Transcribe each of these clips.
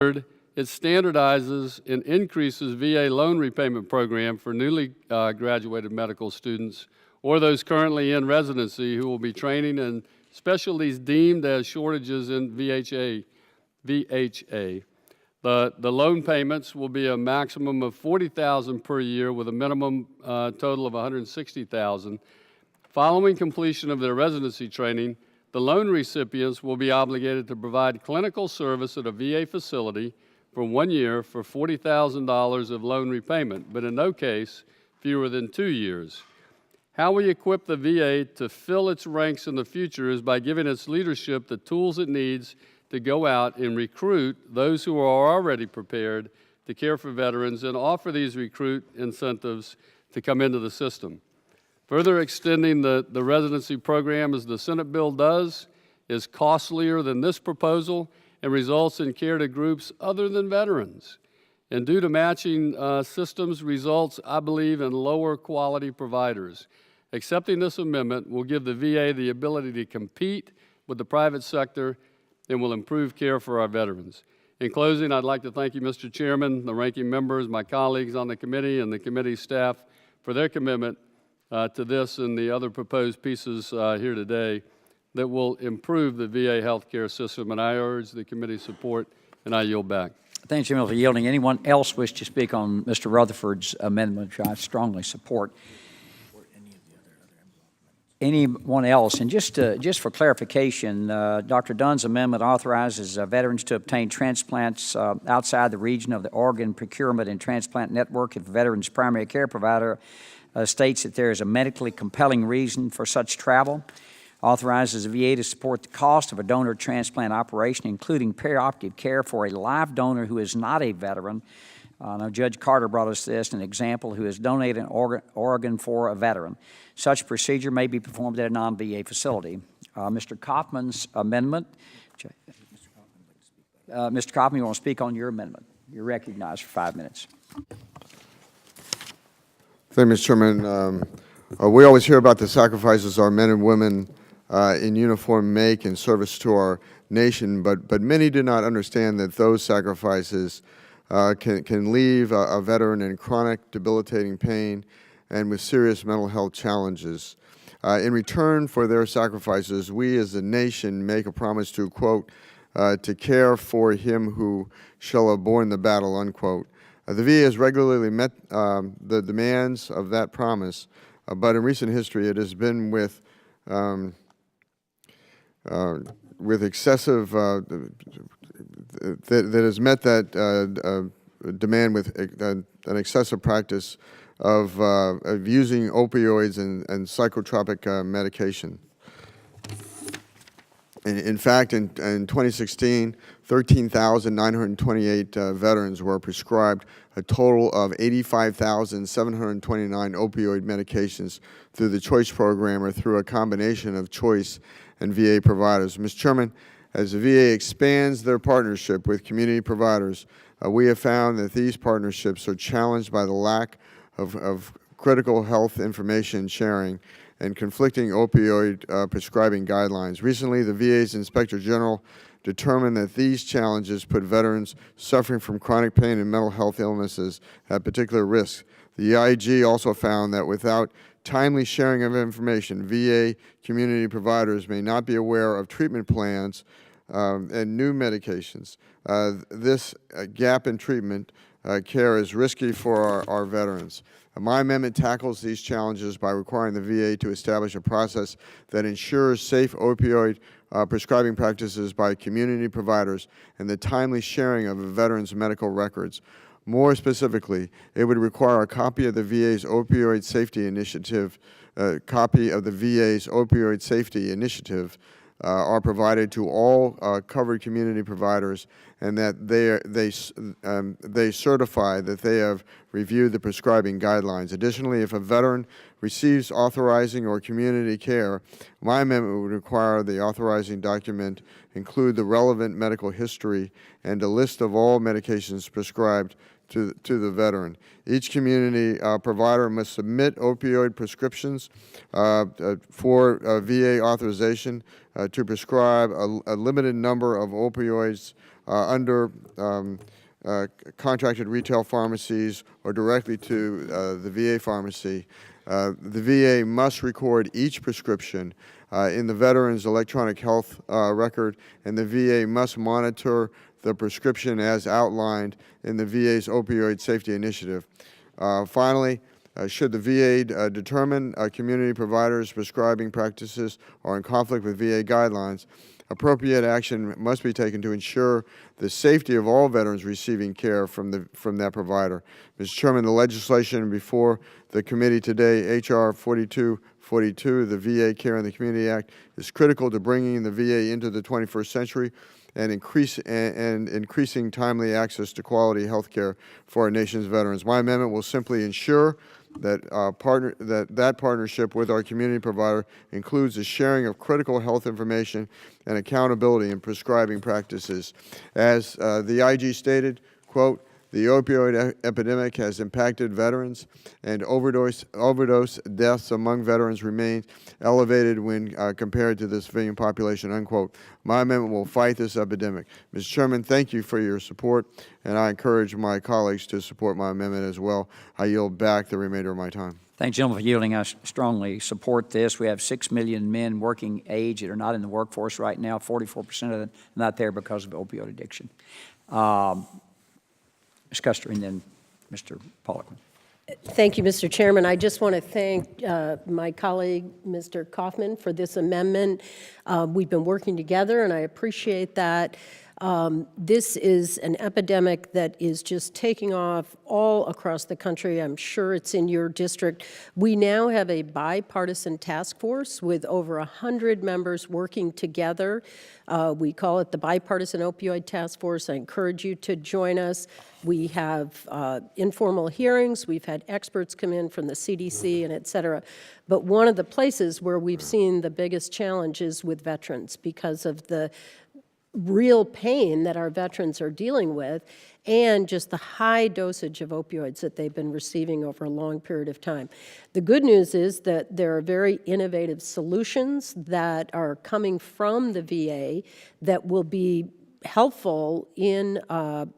Third, it standardizes and increases VA loan repayment program for newly graduated medical students or those currently in residency who will be training in specialties deemed as shortages in VHA. The loan payments will be a maximum of $40,000 per year with a minimum total of $160,000. Following completion of their residency training, the loan recipients will be obligated to provide clinical service at a VA facility for 1 year for $40,000 of loan repayment, but in no case fewer than 2 years. How we equip the VA to fill its ranks in the future is by giving its leadership the tools it needs to go out and recruit those who are already prepared to care for veterans and offer these recruit incentives to come into the system. Further extending the residency program, as the Senate bill does, is costlier than this proposal and results in care to groups other than veterans. And due to matching systems results, I believe, in lower quality providers. Accepting this amendment will give the VA the ability to compete with the private sector and will improve care for our veterans. In closing, I'd like to thank you, Mr. Chairman, the ranking members, my colleagues on the committee, and the committee staff for their commitment to this and the other proposed pieces here today that will improve the VA healthcare system. And I urge the committee's support, and I yield back. Thank you, Mr. for yielding. Anyone else wish to speak on Mr. Rutherford's amendment, which I strongly support? Anyone else? And just for clarification, Dr. Dunn's amendment authorizes veterans to obtain transplants outside the region of the organ procurement and transplant network if a veteran's primary care provider states that there is a medically compelling reason for such travel. Authorizes the VA to support the cost of a donor transplant operation, including perioperative care for a live donor who is not a veteran. Now, Judge Carter brought us this, an example, who has donated an organ for a veteran. Such procedure may be performed at a non-VA facility. Mr. Kaufman's amendment. Mr. Kaufman, you want to speak on your amendment? You're recognized for 5 minutes. Thank you, Mr. Chairman. We always hear about the sacrifices our men and women in uniform make in service to our nation, but many do not understand that those sacrifices can leave a veteran in chronic, debilitating pain and with serious mental health challenges. In return for their sacrifices, we as a nation make a promise to, quote, to care for him who shall have borne the battle, unquote. The VA has regularly met the demands of that promise, but in recent history it has been with excessive, that has met that demand with an excessive practice of using opioids and psychotropic medication. In fact, in 2016, 13,928 veterans were prescribed a total of 85,729 opioid medications through the CHOICE program or through a combination of CHOICE and VA providers. Mr. Chairman, as the VA expands their partnership with community providers, we have found that these partnerships are challenged by the lack of critical health information sharing and conflicting opioid prescribing guidelines. Recently, the VA's Inspector General determined that these challenges put veterans suffering from chronic pain and mental health illnesses at particular risk. The EIG also found that without timely sharing of information, VA community providers may not be aware of treatment plans and new medications. This gap in treatment care is risky for our veterans. My amendment tackles these challenges by requiring the VA to establish a process that ensures safe opioid prescribing practices by community providers and the timely sharing of a veteran's medical records. More specifically, it would require a copy of the VA's opioid safety initiative, are provided to all covered community providers, and that they certify that they have reviewed the prescribing guidelines. Additionally, if a veteran receives authorizing or community care, my amendment would require the authorizing document include the relevant medical history and a list of all medications prescribed to the veteran. Each community provider must submit opioid prescriptions for VA authorization to prescribe a limited number of opioids under contracted retail pharmacies or directly to the VA pharmacy. The VA must record each prescription in the veteran's electronic health record, and the VA must monitor the prescription as outlined in the VA's opioid safety initiative. Finally, should the VA determine community providers' prescribing practices are in conflict with VA guidelines, appropriate action must be taken to ensure the safety of all veterans receiving care from that provider. Mr. Chairman, the legislation before the committee today, H.R. 4242, the VA Care in the Community Act, is critical to bringing the VA into the 21st century and increasing timely access to quality health care for our nation's veterans. My amendment will simply ensure that that partnership with our community provider includes the sharing of critical health information and accountability in prescribing practices. As the IG stated, quote, "The opioid epidemic has impacted veterans, and overdose deaths among veterans remain elevated when compared to the civilian population," unquote. My amendment will fight this epidemic. Mr. Chairman, thank you for your support, and I encourage my colleagues to support my amendment as well. I yield back the remainder of my time. Thank you, gentlemen, for yielding. I strongly support this. We have 6 million men working age that are not in the workforce right now. 44% of them not there because of opioid addiction. Ms. Custer, and then Mr. Poliquin. Thank you, Mr. Chairman. I just want to thank my colleague, Mr. Kaufman, for this amendment. We've been working together, and I appreciate that. This is an epidemic that is just taking off all across the country. I'm sure it's in your district. We now have a bipartisan task force with over 100 members working together. We call it the Bipartisan Opioid Task Force. I encourage you to join us. We have informal hearings. We've had experts come in from the CDC and et cetera. But one of the places where we've seen the biggest challenge is with veterans because of the real pain that our veterans are dealing with and just the high dosage of opioids that they've been receiving over a long period of time. The good news is that there are very innovative solutions that are coming from the VA that will be helpful in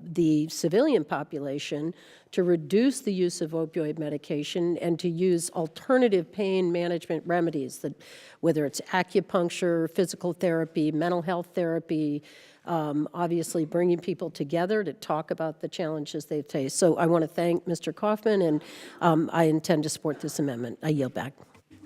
the civilian population to reduce the use of opioid medication and to use alternative pain management remedies, that whether it's acupuncture, physical therapy, mental health therapy, obviously bringing people together to talk about the challenges they face. So I want to thank Mr. Kaufman, and I intend to support this amendment. I yield back.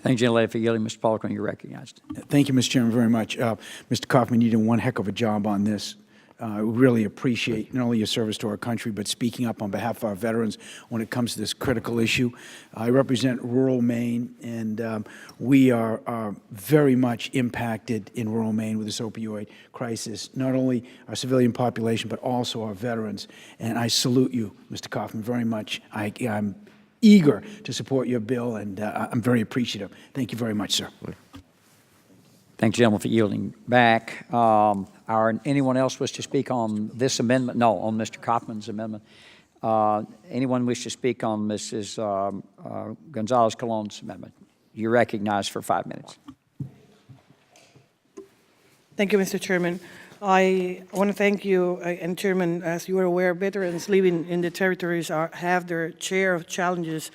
Thank you, gentlelady, for yielding. Mr. Poliquin, you're recognized. Thank you, Mr. Chairman, very much. Mr. Kaufman, you did one heck of a job on this. We really appreciate not only your service to our country, but speaking up on behalf of our veterans when it comes to this critical issue. I represent rural Maine, and we are very much impacted in rural Maine with this opioid crisis, not only our civilian population, but also our veterans. And I salute you, Mr. Kaufman, very much. I'm eager to support your bill, and I'm very appreciative. Thank you very much, sir. Thank you, gentlemen, for yielding back. Anyone else wish to speak on this amendment? No, on Mr. Kaufman's amendment. Anyone wish to speak on Mrs. Gonzalez-Colon's amendment? You're recognized for 5 minutes. Thank you, Mr. Chairman. I want to thank you, and Chairman, as you are aware, veterans living in the territories have their share of challenges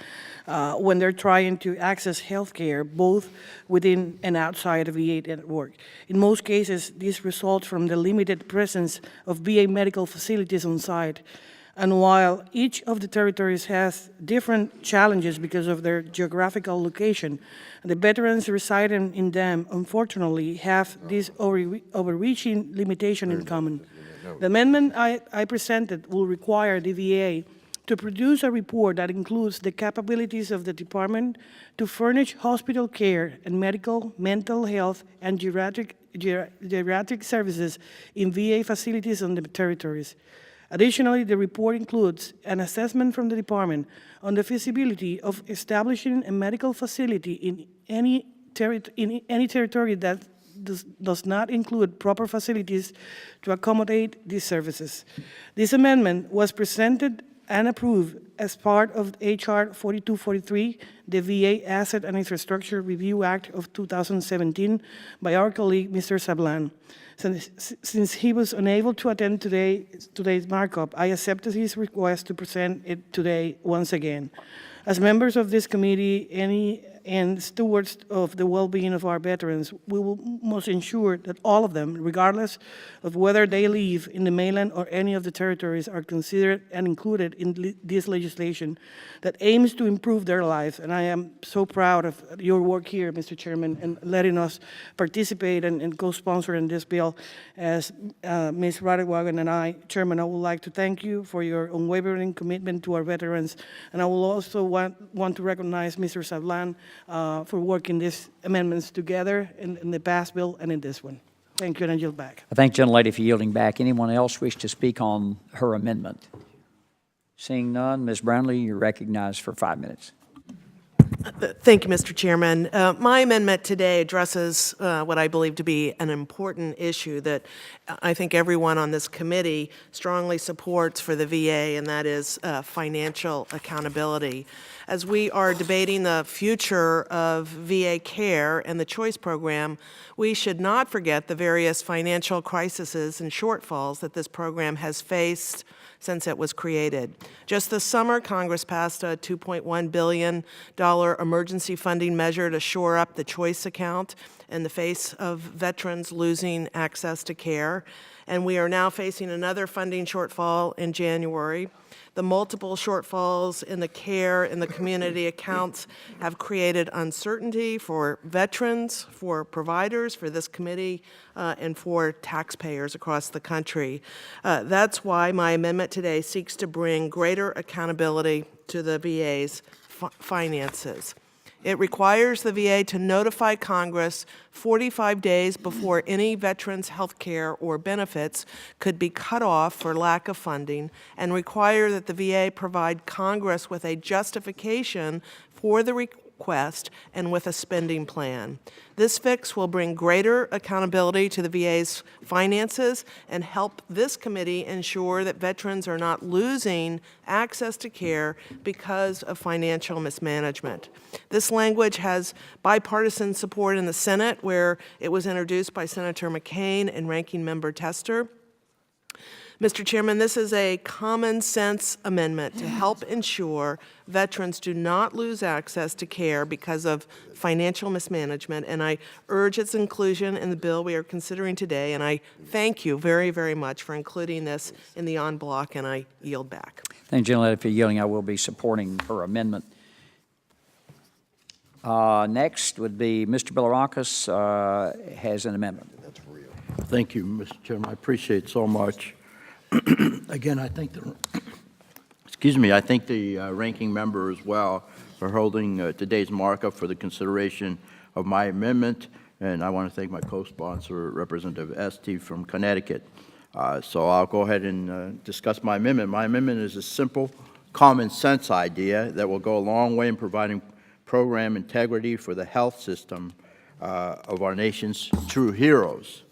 when they're trying to access health care, both within and outside of VA network. In most cases, this results from the limited presence of VA medical facilities on site. And while each of the territories has different challenges because of their geographical location, the veterans residing in them, unfortunately, have this overreaching limitation in common. The amendment I presented will require the VA to produce a report that includes the capabilities of the department to furnish hospital care and medical, mental health, and geriatric services in VA facilities on the territories. Additionally, the report includes an assessment from the department on the feasibility of establishing a medical facility in any territory that does not include proper facilities to accommodate these services. This amendment was presented and approve as part of H.R. 4243, the VA Asset and Infrastructure Review Act of 2017 by our colleague, Mr. Sablan. Since he was unable to attend today's markup, I accepted his request to present it today once again. As members of this committee and stewards of the well-being of our veterans, we must ensure that all of them, regardless of whether they live in the mainland or any of the territories, are considered and included in this legislation that aims to improve their lives. And I am so proud of your work here, Mr. Chairman, and letting us participate and co-sponsor in this bill. As Ms. Radegwagen and I, Chairman, I would like to thank you for your unwavering commitment to our veterans, and I will also want to recognize Mr. Sablan for working these amendments together in the past bill and in this one. Thank you, and I yield back. I thank the gentlelady for yielding back. Anyone else wish to speak on her amendment? Seeing none, Ms. Brownlee, you're recognized for 5 minutes. Thank you, Mr. Chairman. My amendment today addresses what I believe to be an important issue that I think everyone on this committee strongly supports for the VA, and that is financial accountability. As we are debating the future of VA care and the Choice Program, we should not forget the various financial crises and shortfalls that this program has faced since it was created. Just this summer, Congress passed a $2.1 billion emergency funding measure to shore up the Choice account in the face of veterans losing access to care. And we are now facing another funding shortfall in January. The multiple shortfalls in the care and the community accounts have created uncertainty for veterans, for providers, for this committee, and for taxpayers across the country. That's why my amendment today seeks to bring greater accountability to the VA's finances. It requires the VA to notify Congress 45 days before any veteran's health care or benefits could be cut off for lack of funding, and require that the VA provide Congress with a justification for the request and with a spending plan. This fix will bring greater accountability to the VA's finances and help this committee ensure that veterans are not losing access to care because of financial mismanagement. This language has bipartisan support in the Senate, where it was introduced by Senator McCain and Ranking Member Tester. Mr. Chairman, this is a common sense amendment to help ensure veterans do not lose access to care because of financial mismanagement, and I urge its inclusion in the bill we are considering today, and I thank you very, very much for including this in the en bloc, and I yield back. Thank you, gentlelady, for yielding. I will be supporting her amendment. Next would be Mr. Bilirakis has an amendment. Thank you, Mr. Chairman. I appreciate it so much. Again, I think I thank the ranking member as well for holding today's markup for the consideration of my amendment, and I want to thank my co-sponsor, Representative Esty from Connecticut. So I'll go ahead and discuss my amendment. My amendment is a simple, common sense idea that will go a long way in providing program integrity for the health system of our nation's true heroes.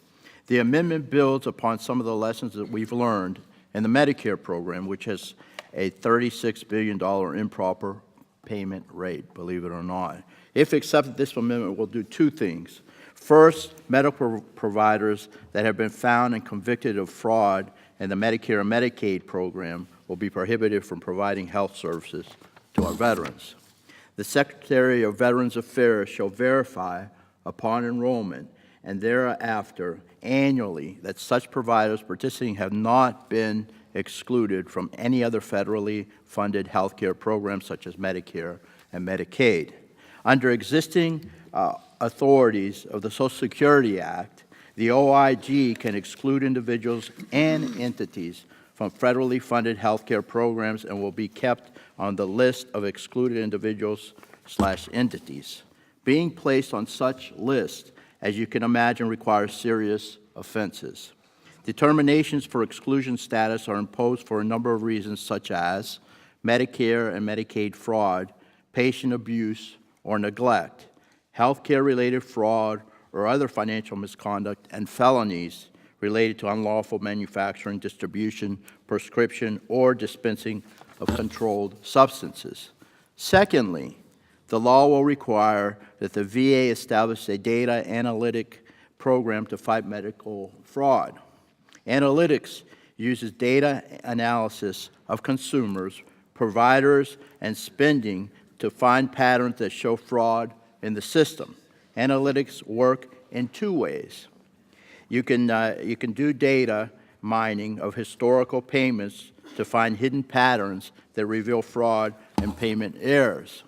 The amendment builds upon some of the lessons that we've learned in the Medicare program, which has a $36 billion improper payment rate, believe it or not. If accepted, this amendment will do two things. First, medical providers that have been found and convicted of fraud in the Medicare and Medicaid program will be prohibited from providing health services to our veterans. The Secretary of Veterans Affairs shall verify upon enrollment and thereafter annually that such providers participating have not been excluded from any other federally funded health care programs such as Medicare and Medicaid. Under existing authorities of the Social Security Act, the OIG can exclude individuals and entities from federally funded health care programs and will be kept on the list of excluded individuals/entities. Being placed on such list, as you can imagine, requires serious offenses. Determinations for exclusion status are imposed for a number of reasons, such as Medicare and Medicaid fraud, patient abuse or neglect, health care-related fraud or other financial misconduct, and felonies related to unlawful manufacturing, distribution, prescription, or dispensing of controlled substances. Secondly, the law will require that the VA establish a data analytic program to fight medical fraud. Analytics uses data analysis of consumers, providers, and spending to find patterns that show fraud in the system. Analytics work in two ways. You can do data mining of historical payments to find hidden patterns that reveal fraud and payment errors.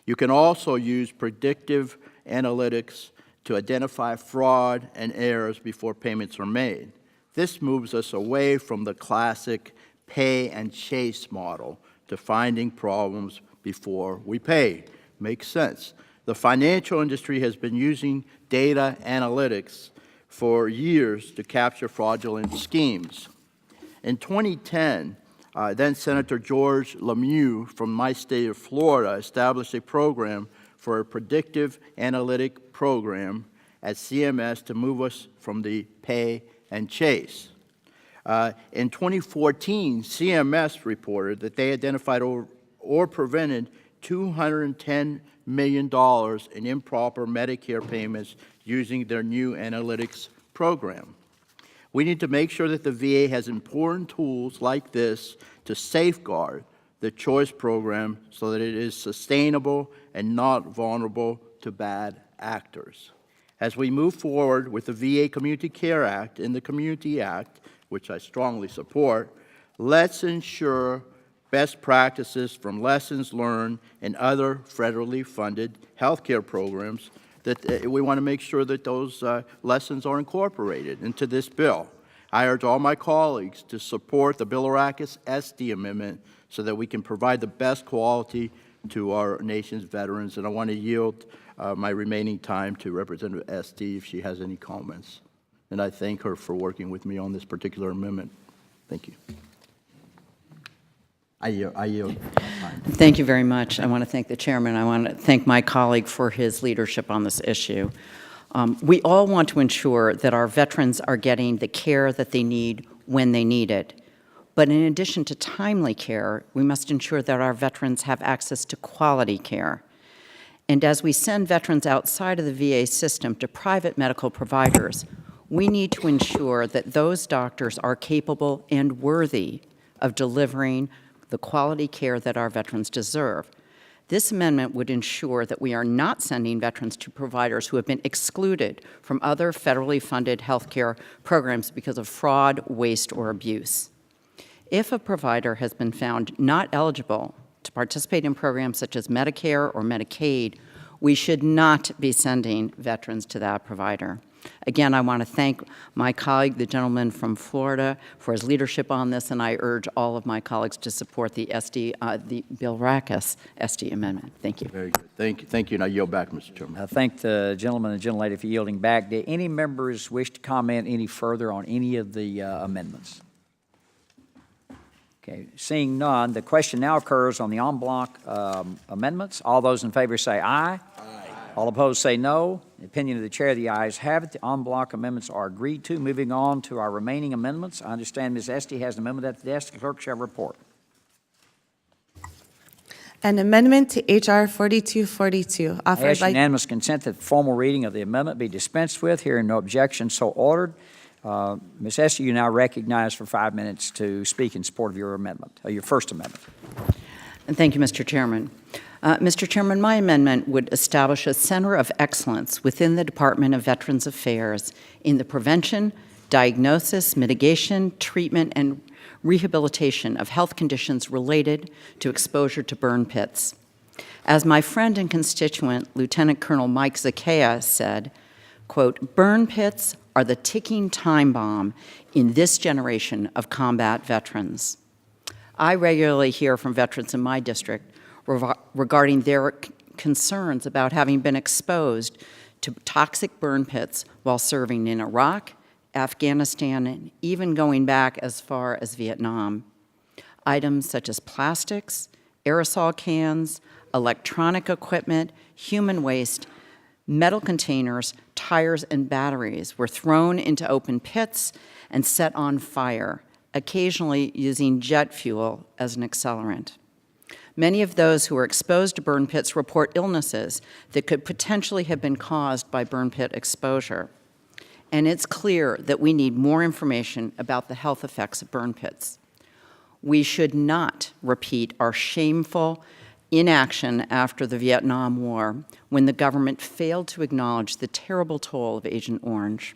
You can also use predictive analytics to identify fraud and errors before payments are made. This moves us away from the classic pay and chase model to finding problems before we pay. Makes sense. The financial industry has been using data analytics for years to capture fraudulent schemes. In 2010, then Senator George Lemieux from my state of Florida established a program for a predictive analytic program at CMS to move us from the pay and chase. In 2014, CMS reported that they identified or prevented $210 million in improper Medicare payments using their new analytics program. We need to make sure that the VA has important tools like this to safeguard the choice program so that it is sustainable and not vulnerable to bad actors. As we move forward with the VA Community Care Act and the Community Act, which I strongly support, let's ensure best practices from lessons learned in other federally funded healthcare programs, that we want to make sure that those lessons are incorporated into this bill. I urge all my colleagues to support the Bilirakis SD amendment so that we can provide the best quality to our nation's veterans. And I want to yield my remaining time to Representative SD if she has any comments. And I thank her for working with me on this particular amendment. Thank you. I yield. Thank you very much. I want to thank the chairman. I want to thank my colleague for his leadership on this issue. We all want to ensure that our veterans are getting the care that they need when they need it. But in addition to timely care, we must ensure that our veterans have access to quality care. And as we send veterans outside of the VA system to private medical providers, we need to ensure that those doctors are capable and worthy of delivering the quality care that our veterans deserve. This amendment would ensure that we are not sending veterans to providers who have been excluded from other federally funded health care programs because of fraud, waste, or abuse. If a provider has been found not eligible to participate in programs such as Medicare or Medicaid, we should not be sending veterans to that provider. Again, I want to thank my colleague, the gentleman from Florida, for his leadership on this, and I urge all of my colleagues to support the Bilirakis SD amendment. Thank you. Very good. Thank you. And I yield back, Mr. Chairman. I thank the gentleman and gentlelady for yielding back. Do any members wish to comment any further on any of the amendments? Okay, seeing none, the question now occurs on the en bloc amendments. All those in favor say aye. Aye. All opposed say no. The opinion of the chair, the ayes have it. The en bloc amendments are agreed to. Moving on to our remaining amendments. I understand Ms. Esty has an amendment at the desk. The clerk shall report. An amendment to H.R. 4242, I offered ask by... unanimous consent that the formal reading of the amendment be dispensed with. Hearing no objection, so ordered. Ms. Esty, you now recognize for 5 minutes to speak in support of your amendment, your first amendment. And thank you, Mr. Chairman. Mr. Chairman, my amendment would establish a center of excellence within the Department of Veterans Affairs in the prevention, diagnosis, mitigation, treatment, and rehabilitation of health conditions related to exposure to burn pits. As my friend and constituent, Lieutenant Colonel Mike Zakea said, quote, "Burn pits are the ticking time bomb in this generation of combat veterans." I regularly hear from veterans in my district regarding their concerns about having been exposed to toxic burn pits while serving in Iraq, Afghanistan, and even going back as far as Vietnam. Items such as plastics, aerosol cans, electronic equipment, human waste, metal containers, tires, and batteries were thrown into open pits and set on fire, occasionally using jet fuel as an accelerant. Many of those who are exposed to burn pits report illnesses that could potentially have been caused by burn pit exposure. And it's clear that we need more information about the health effects of burn pits. We should not repeat our shameful inaction after the Vietnam War when the government failed to acknowledge the terrible toll of Agent Orange.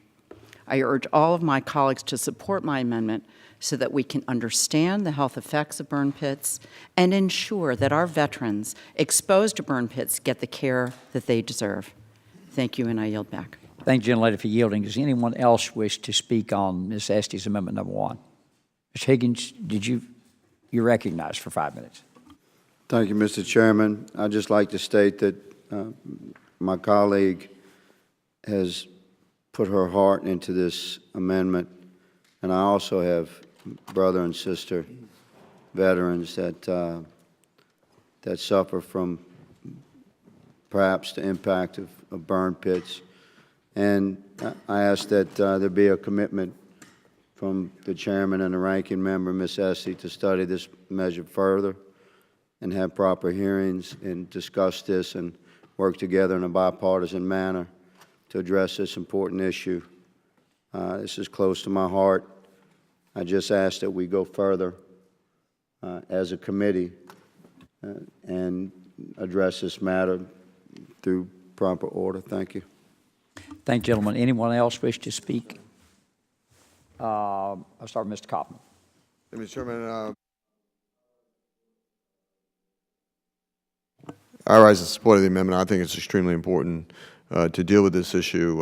I urge all of my colleagues to support my amendment so that we can understand the health effects of burn pits and ensure that our veterans exposed to burn pits get the care that they deserve. Thank you, and I yield back. Thank you, gentlelady, for yielding. Does anyone else wish to speak on Ms. Estes' Amendment Number 1? Mr. Higgins, you're recognized for 5 minutes. Thank you, Mr. Chairman. I'd just like to state that my colleague has put her heart into this amendment, and I also have brother and sister veterans that suffer from perhaps the impact of burn pits. And I ask that there be a commitment from the chairman and the ranking member, Ms. Essie, to study this measure further and have proper hearings and discuss this and work together in a bipartisan manner to address this important issue. This is close to my heart. I just ask that we go further as a committee and address this matter through proper order. Thank you. Thank you, gentlemen. Anyone else wish to speak? I'll start with Mr. Kaufman. Mr. Chairman, I rise in support of the amendment. I think it's extremely important to deal with this issue,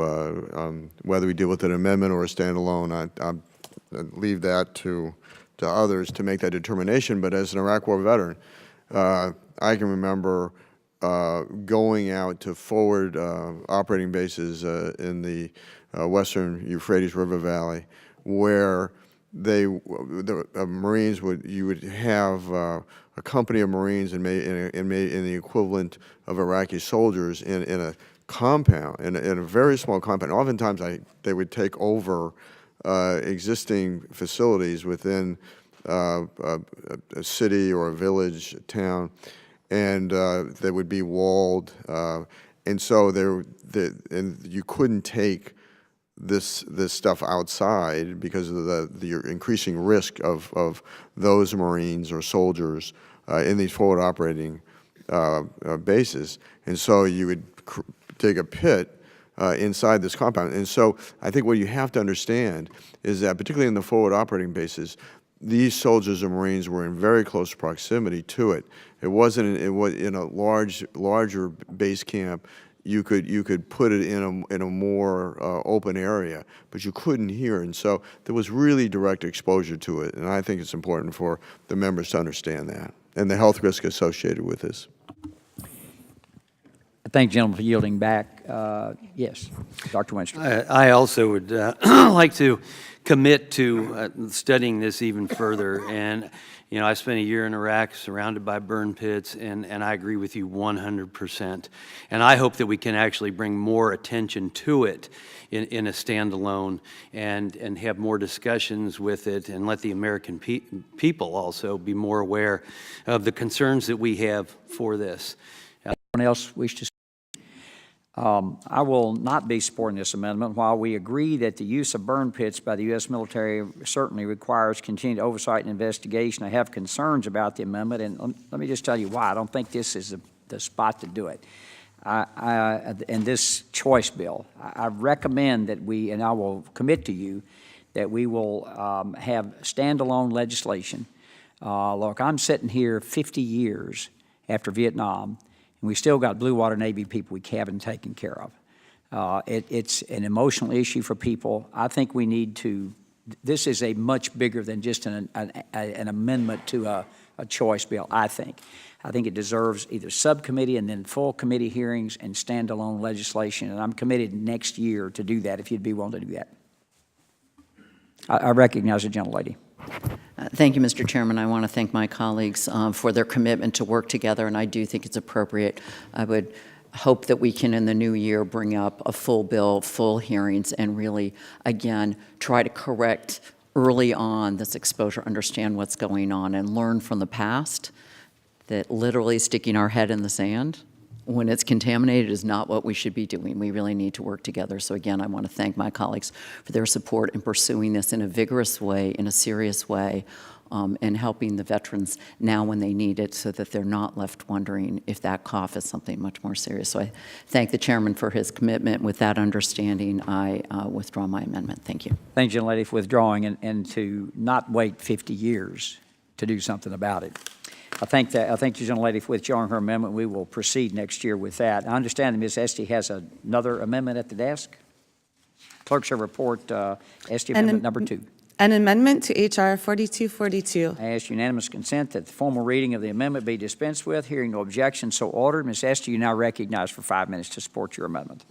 whether we deal with an amendment or a standalone. I leave that to others to make that determination. But as an Iraq War veteran, I can remember going out to forward operating bases in the western Euphrates River Valley, where the Marines you would have a company of Marines in the equivalent of Iraqi soldiers in a compound, in a very small compound. Oftentimes, they would take over existing facilities within a city or a village, a town, and they would be walled, and so and you couldn't take this stuff outside because of the increasing risk of those Marines or soldiers in these forward operating bases. And so you would dig a pit inside this compound. And so I think what you have to understand is that, particularly in the forward operating bases, these soldiers and Marines were in very close proximity to it. It wasn't in a larger base camp. You could put it in a more open area, but you couldn't hear. And so there was really direct exposure to it. And I think it's important for the members to understand that and the health risk associated with this. I thank gentlemen for yielding back. Yes, Dr. Winster. I also would like to commit to studying this even further. And, you know, I spent a year in Iraq surrounded by burn pits, and I agree with you 100%. And I hope that we can actually bring more attention to it in a standalone and have more discussions with it and let the American people also be more aware of the concerns that we have for this. Anyone else wish to speak? I will not be supporting this amendment. While we agree that the use of burn pits by the U.S. military certainly requires continued oversight and investigation, I have concerns about the amendment, and let me just tell you why. I don't think this is the spot to do it. In this choice bill, I recommend that we, and I will commit to you, that we will have standalone legislation. Look, I'm sitting here 50 years after Vietnam, and we still got Blue Water Navy people we haven't taken care of. It's an emotional issue for people. I think we need to, this is a much bigger than just an amendment to a choice bill, I think. I think it deserves either subcommittee and then full committee hearings and standalone legislation, and I'm committed next year to do that if you'd be willing to do that. I recognize the gentlelady. Thank you, Mr. Chairman. I want to thank my colleagues for their commitment to work together, and I do think it's appropriate. I would hope that we can, in the new year, bring up a full bill, full hearings, and really, again, try to correct early on this exposure, understand what's going on, and learn from the past that literally sticking our head in the sand when it's contaminated is not what we should be doing. We really need to work together. So again, I want to thank my colleagues for their support in pursuing this in a vigorous way, in a serious way, and helping the veterans now when they need it so that they're not left wondering if that cough is something much more serious. So I thank the chairman for his commitment. With that understanding, I withdraw my amendment. Thank you. Thank you, gentlelady, for withdrawing and to not wait 50 years to do something about it. I thank the gentlelady for withdrawing her amendment. We will proceed next year with that. I understand that Ms. Esty has another amendment at the desk. Clerk shall report Esty Amendment number 2. An amendment to H.R. 4242. I ask unanimous consent that the formal reading of the amendment be dispensed with. Hearing no objection, so ordered. Ms. Esty, you now recognize for 5 minutes to support your amendment.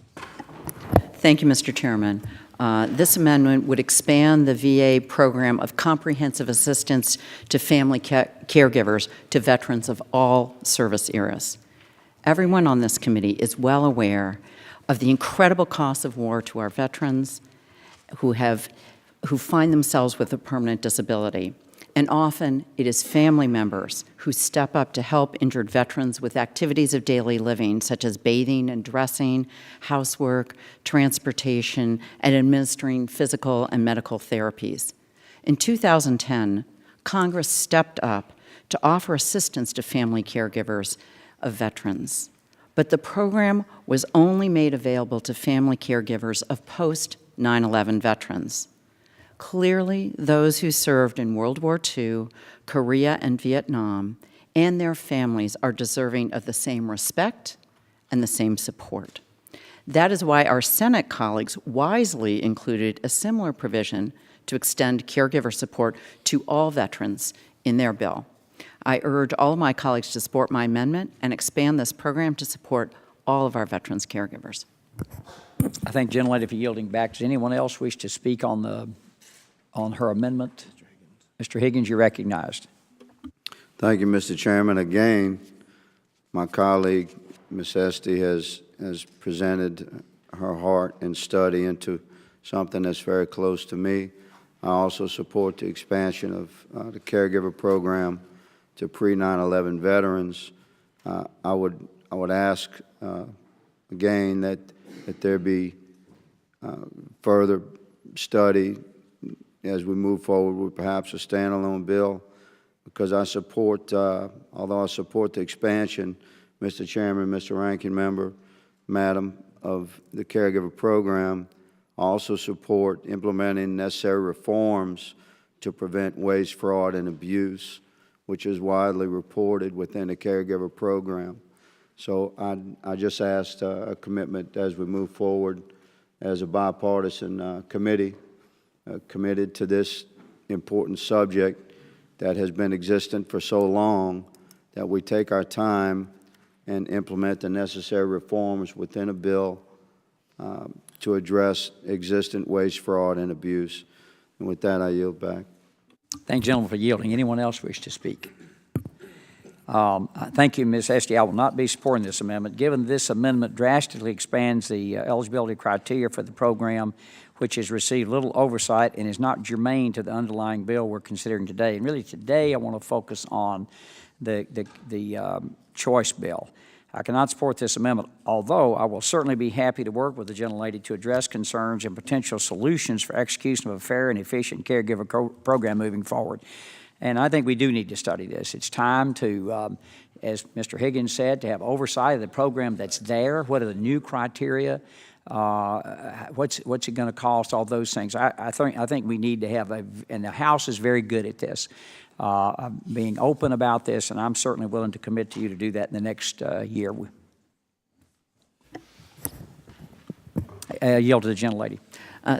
Thank you, Mr. Chairman. This amendment would expand the VA program of comprehensive assistance to family caregivers to veterans of all service eras. Everyone on this committee is well aware of the incredible costs of war to our veterans who find themselves with a permanent disability. And often it is family members who step up to help injured veterans with activities of daily living, such as bathing and dressing, housework, transportation, and administering physical and medical therapies. In 2010, Congress stepped up to offer assistance to family caregivers of veterans. But the program was only made available to family caregivers of post-9/11 veterans. Clearly, those who served in World War II, Korea, and Vietnam, and their families are deserving of the same respect and the same support. That is why our Senate colleagues wisely included a similar provision to extend caregiver support to all veterans in their bill. I urge all of my colleagues to support my amendment and expand this program to support all of our veterans' caregivers. I thank the gentlelady for yielding back. Does anyone else wish to speak on her amendment? Mr. Higgins, you're recognized. Thank you, Mr. Chairman. Again, my colleague, Ms. Esty, has presented her heart and study into something that's very close to me. I also support the expansion of the caregiver program to pre-9/11 veterans. I would ask again that there be further study as we move forward with perhaps a standalone bill, because I support, although I support the expansion, Mr. Chairman, Mr. Ranking Member, Madam, of the caregiver program, I also support implementing necessary reforms to prevent waste, fraud, and abuse, which is widely reported within the caregiver program. So I just asked a commitment as we move forward as a bipartisan committee, committed to this important subject that has been existent for so long, that we take our time and implement the necessary reforms within a bill to address existent waste, fraud, and abuse. And with that, I yield back. Thank you, gentlemen, for yielding. Anyone else wish to speak? Thank you, Ms. Esty. I will not be supporting this amendment. Given this amendment drastically expands the eligibility criteria for the program, which has received little oversight and is not germane to the underlying bill we're considering today. And really today I want to focus on the choice bill. I cannot support this amendment, although I will certainly be happy to work with the gentlelady to address concerns and potential solutions for execution of a fair and efficient caregiver program moving forward. And I think we do need to study this. It's time to, as Mr. Higgins said, to have oversight of the program that's there. What are the new criteria? What's it going to cost? All those things. I think we need to have and the House is very good at this, being open about this, and I'm certainly willing to commit to you to do that in the next year. Yield to the gentlelady.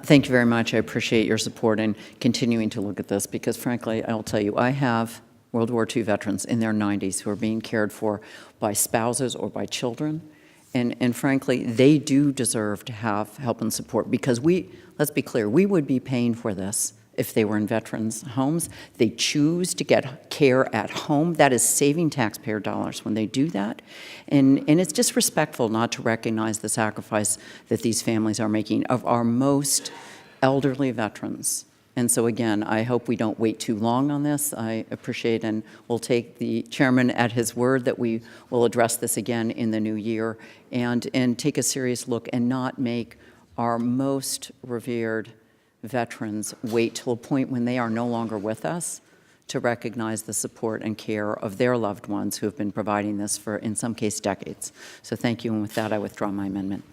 Thank you very much. I appreciate your support in continuing to look at this because, frankly, I'll tell you, I have World War II veterans in their 90s who are being cared for by spouses or by children. And frankly, they do deserve to have help and support because let's be clear, we would be paying for this if they were in veterans' homes. They choose to get care at home. That is saving taxpayer dollars when they do that. And it's disrespectful not to recognize the sacrifice that these families are making of our most elderly veterans And so again, I hope we don't wait too long on this. I appreciate and will take the chairman at his word that we will address this again in the new year and take a serious look and not make our most revered veterans wait till a point when they are no longer with us to recognize the support and care of their loved ones who have been providing this for, in some case, decades. So thank you, and with that, I withdraw my amendment.